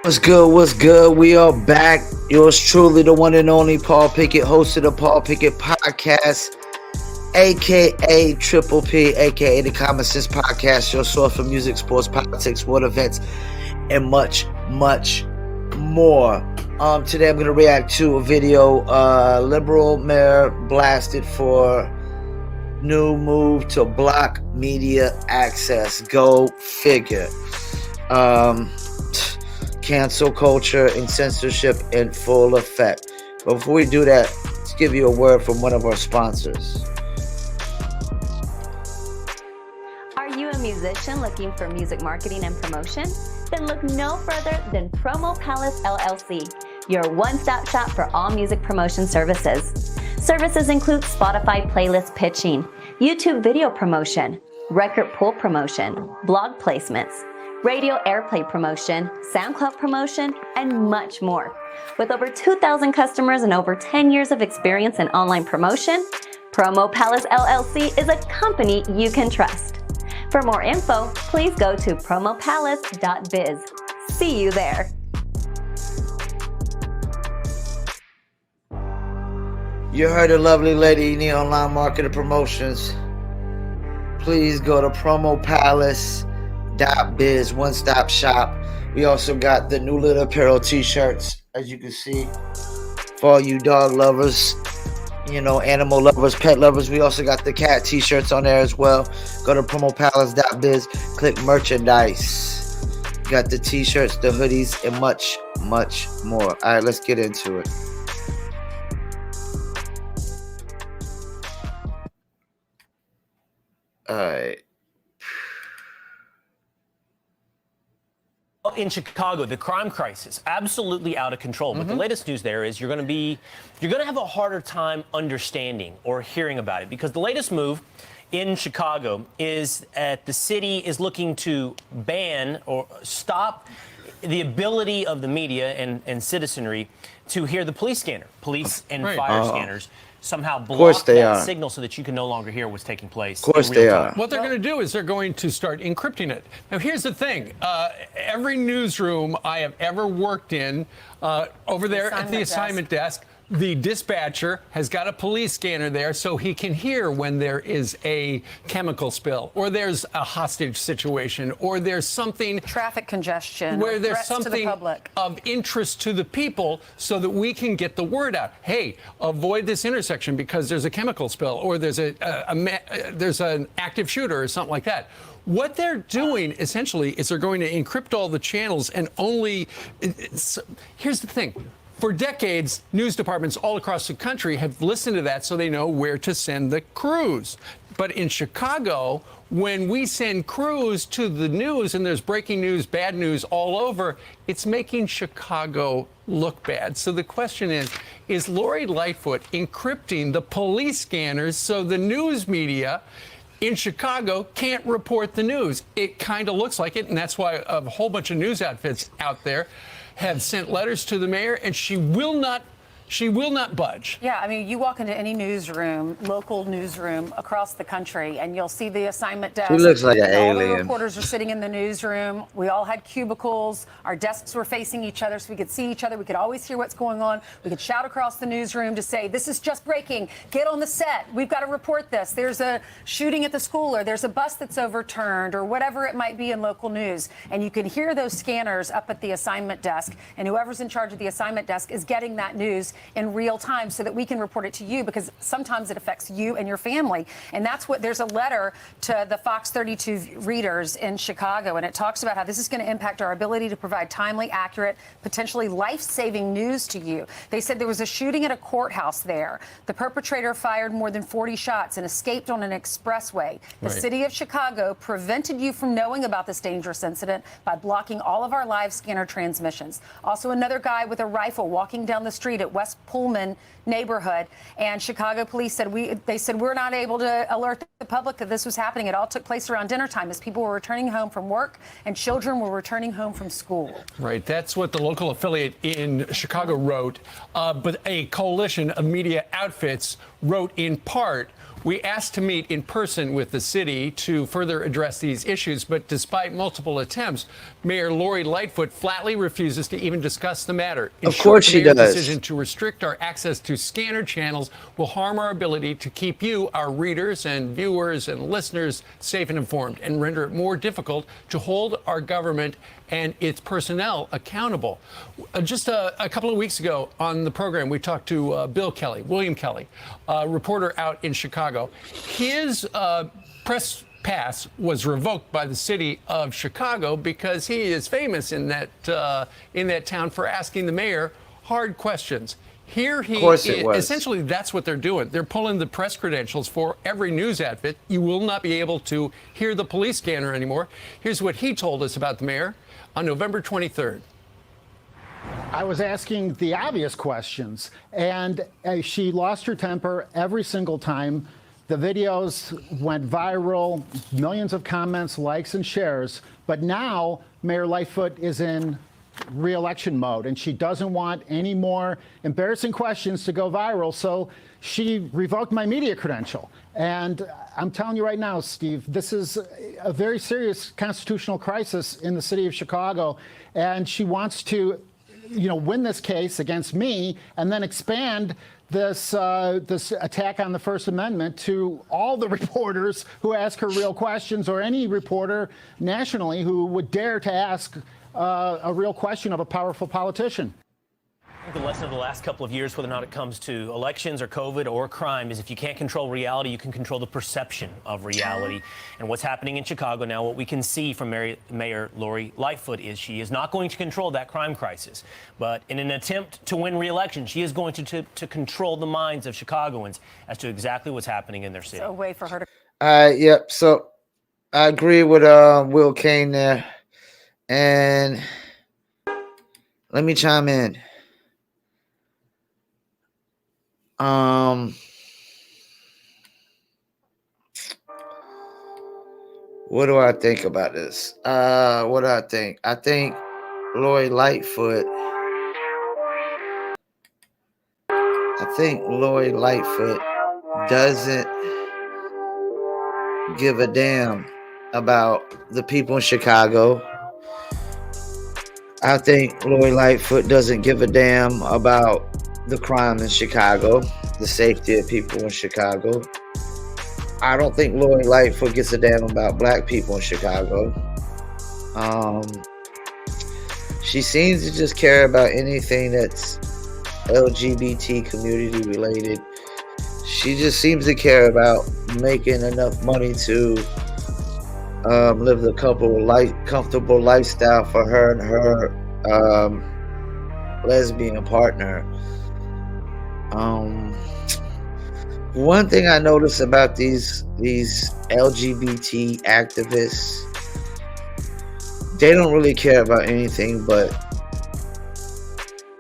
What's good? What's good? We are back. Yours truly, the one and only Paul Pickett, host of the Paul Pickett Podcast, aka Triple P, aka the Common Sense Podcast, your source for music, sports, politics, world events, and much, much more. Today I'm gonna react to a video. Liberal mayor blasted for new move to block media access. Go figure. Cancel culture and censorship in full effect. But before we do that, let's give you a word from one of our sponsors. Are you a musician looking for music marketing and promotion? Then look no further than Promo Palace LLC, your one-stop shop for all music promotion services. Services include Spotify playlist pitching, YouTube video promotion, record pool promotion, blog placements, radio airplay promotion, SoundCloud promotion, and much more. With over 2,000 customers and over 10 years of experience in online promotion, Promo Palace LLC is a company you can trust. For more info, please go to promopalace.biz. See you there. You heard a lovely lady. You need online marketing promotions. Please go to promopalace.biz, one-stop shop. We also got the new little apparel t-shirts, as you can see, for all you dog lovers, animal lovers, pet lovers. We also got the cat t-shirts on there as well. Go to promopalace.biz, click merchandise. Got the t-shirts, the hoodies, and much, much more. All right, let's get into it. All right. In Chicago, the crime crisis absolutely out of control. But the latest news there is you're going to have a harder time understanding or hearing about it, because the latest move in Chicago is that the city is looking to ban or stop the ability of the media and citizenry to hear the police scanner, police and fire scanners. Somehow block that signal so that you can no longer hear what's taking place. Of course they are. What they're going to do is they're going to start encrypting it. Now, here's the thing. Every newsroom I have ever worked in, over there at the assignment desk, the dispatcher has got a police scanner there so he can hear when there is a chemical spill, or there's a hostage situation, or there's something, traffic congestion, where there's threats something to the public of interest to the people, so that we can get the word out. Hey, avoid this intersection because there's a chemical spill, or there's there's an active shooter or something like that. What they're doing essentially is they're going to encrypt all the channels and only. Here's the thing. For decades, news departments all across the country have listened to that so they know where to send the crews. But in Chicago, when we send crews to the news and there's breaking news, bad news all over, it's making Chicago look bad. So the question is Lori Lightfoot encrypting the police scanners so the news media in Chicago can't report the news? It kind of looks like it, and that's why a whole bunch of news outfits out there have sent letters to the mayor, and she will not budge. Yeah, I mean, you walk into any newsroom, local newsroom across the country, and you'll see the assignment desk. She looks like an all alien. the reporters are sitting in the newsroom. We all had cubicles. Our desks were facing each other so we could see each other. We could always hear what's going on. We could shout across the newsroom to say, this is just breaking. Get on the set. We've got to report this. There's a shooting at the school, or there's a bus that's overturned, or whatever it might be in local news. And you can hear those scanners up at the assignment desk, and whoever's in charge of the assignment desk is getting that news in real time so that we can report it to you, because sometimes it affects you and your family. And that's what, there's a letter to the Fox 32 readers in Chicago, and it talks about how this is going to impact our ability to provide timely, accurate, potentially life-saving news to you. They said there was a shooting at a courthouse there. The perpetrator fired more than 40 shots and escaped on an expressway. The city of Chicago prevented you from knowing about this dangerous incident by blocking all of our live scanner transmissions. Also, another guy with a rifle walking down the street at West Pullman neighborhood, and Chicago police said we're not able to alert the public that this was happening. It all took place around dinner time as people were returning home from work and children were returning home from school. Right, that's what the local affiliate in Chicago wrote, but a coalition of media outfits wrote in part We asked to meet in person with the city to further address these issues, but despite multiple attempts, Mayor Lori Lightfoot flatly refuses to even discuss the matter. In Of course she short, the mayor's does. decision to restrict our access to scanner channels will harm our ability to keep you, our readers and viewers and listeners, safe and informed, and render it more difficult to hold our government and its personnel accountable. Just a couple of weeks ago on the program, we talked to William Kelly, a reporter out in Chicago. His press pass was revoked by the city of Chicago because he is famous in that town for asking the mayor hard questions. Here he is. Essentially, that's what they're doing. They're pulling the press credentials for every news outfit. You will not be able to hear the police scanner anymore. Here's what he told us about the mayor on November 23rd. I was asking the obvious questions, and she lost her temper every single time. The videos went viral, millions of comments, likes, and shares. But now Mayor Lightfoot is in re-election mode, and she doesn't want any more embarrassing questions to go viral. So she revoked my media credential. And I'm telling you right now, Steve, this is a very serious constitutional crisis in the city of Chicago. And she wants to, win this case against me and then expand this attack on the First Amendment to all the reporters who ask her real questions, or any reporter nationally who would dare to ask a real question of a powerful politician. The lesson of the last couple of years, whether or not it comes to elections or COVID or crime, is if you can't control reality, you can control the perception of reality. And what's happening in Chicago now, what we can see from Mayor Lori Lightfoot is she is not going to control that crime crisis. But in an attempt to win re-election, she is going to control the minds of Chicagoans as to exactly what's happening in their city. So a way for her to. Yep. So I agree with Will Kane there. And let me chime in. What do I think about this? What do I think? I think Lori Lightfoot doesn't give a damn about the people in Chicago. I think Lori Lightfoot doesn't give a damn about the crime in Chicago, the safety of people in Chicago. I don't think Lori Lightfoot gives a damn about black people in Chicago. She seems to just care about anything that's LGBT community related. She just seems to care about making enough money to live the comfortable lifestyle for her and her lesbian partner. One thing I notice about these LGBT activists, they don't really care about anything but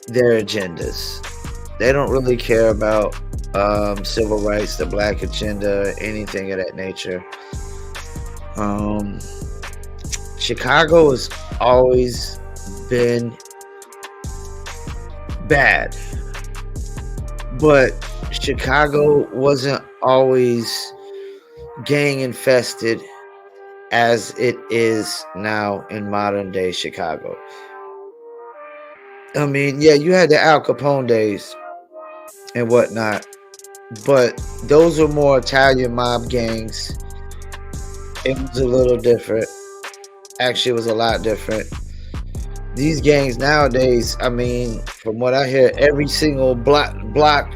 their agendas. They don't really care about civil rights, the black agenda, anything of that nature. Chicago has always been bad, but Chicago wasn't always gang infested as it is now in modern day Chicago. I mean, yeah, you had the Al Capone days and whatnot, but those were more Italian mob gangs. It was a little different. Actually, it was a lot different. These gangs nowadays, I mean, from what I hear, every single block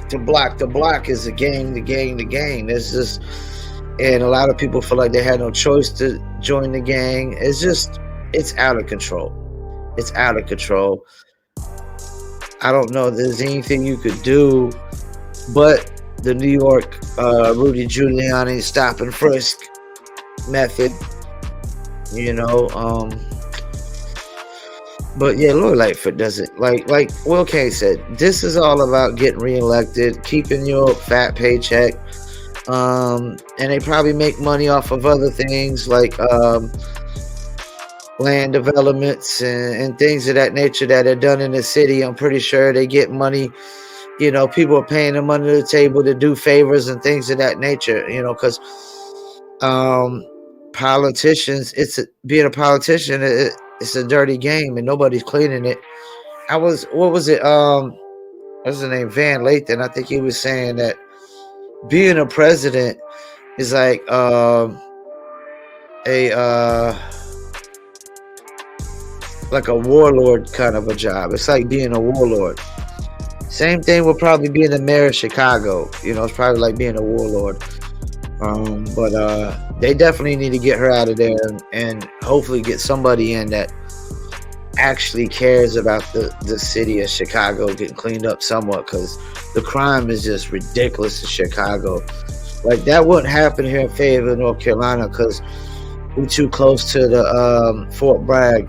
to block is a gang. It's just, and a lot of people feel like they had no choice to join the gang. It's out of control. It's out of control. I don't know if there's anything you could do, but the New York Rudy Giuliani stop and frisk method, but yeah, Lori Lightfoot does it. Like Will Kane said, this is all about getting reelected, keeping your fat paycheck, and they probably make money off of other things like land developments and things of that nature that are done in the city. I'm pretty sure they get money you know, people are paying them under the table to do favors and things of that nature, you know, because politicians, being a politician, it's a dirty game and nobody's cleaning it. What was it? What's his name? Van Lathan. I think he was saying that being a president is like a warlord kind of a job. It's like being a warlord. Same thing with probably being the mayor of Chicago. You know, it's probably like being a warlord. But they definitely need to get her out of there and hopefully get somebody in that actually cares about the city of Chicago getting cleaned up somewhat, because the crime is just ridiculous in Chicago. Like, that wouldn't happen here in Fayetteville, North Carolina, because we're too close to the Fort Bragg.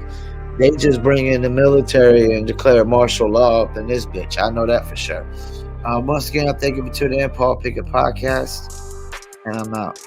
They just bring in the military and declare martial law up in this bitch. I know that for sure. Once again, I thank you for tuning in, Paul Pickett Podcast, and I'm out.